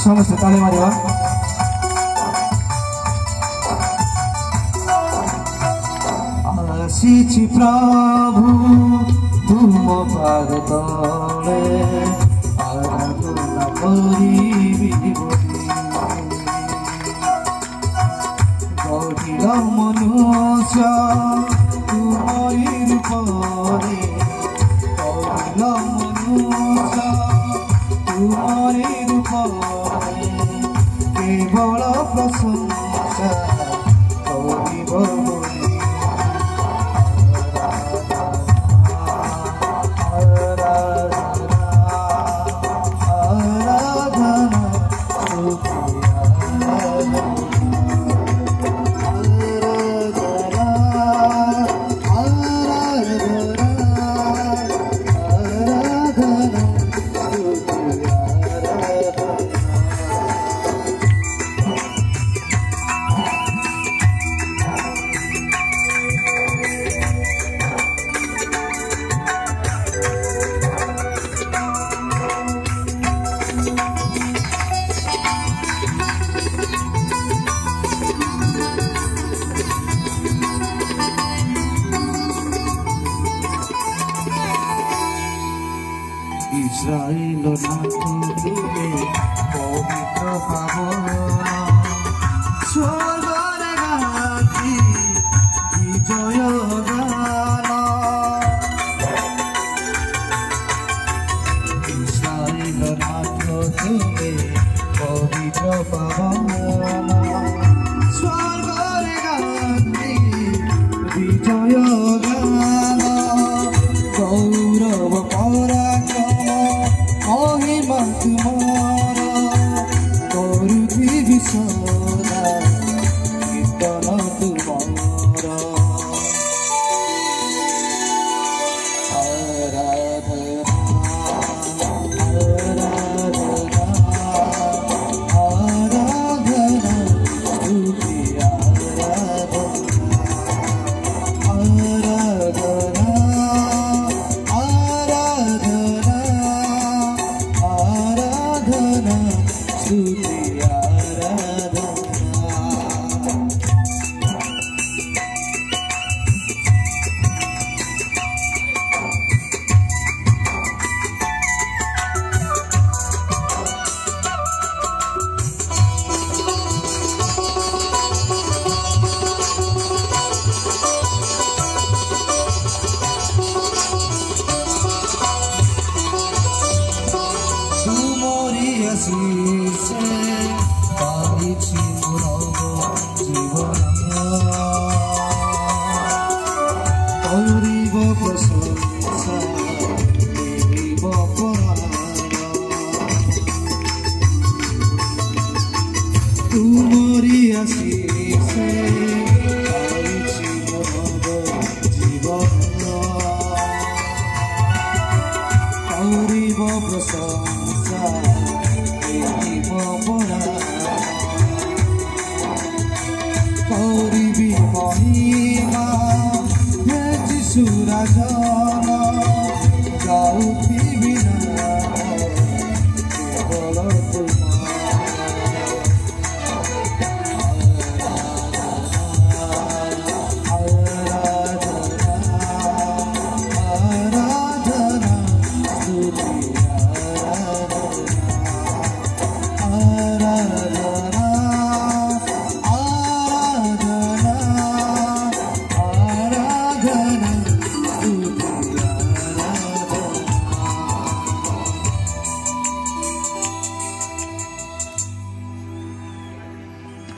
समस्त ताली मारिबा। आसीछि प्रभु तुम पाद तले आराधना करिबि गढ़िल मनुष्य तुमरि रूपरे गढ़िल मनुष्य तुमरि रूपरे केवल प्रशंसा करिब बोली इस्राएल नाथ तुमे पवित्र पावन स्वर्गरे गाती विजय गान इस्राएल नाथ तुमे पवित्र पावन स्वर्गरे गाती विजय गान गौरव पराक्रम महिमा तुम्हारा करुथि सदा कीर्तन तुम्हारा आराधना आराधना आराधना स्तुति आराधना आराधना आराधना स्तुति आराधना। आशीषे पाइछि मोर जीवन करिब प्रशंसा करिब परायण तुमरि आशीषे पाइछि मोर जीवन करिब प्रशंसा करिबि महिमा हे जिसु राजन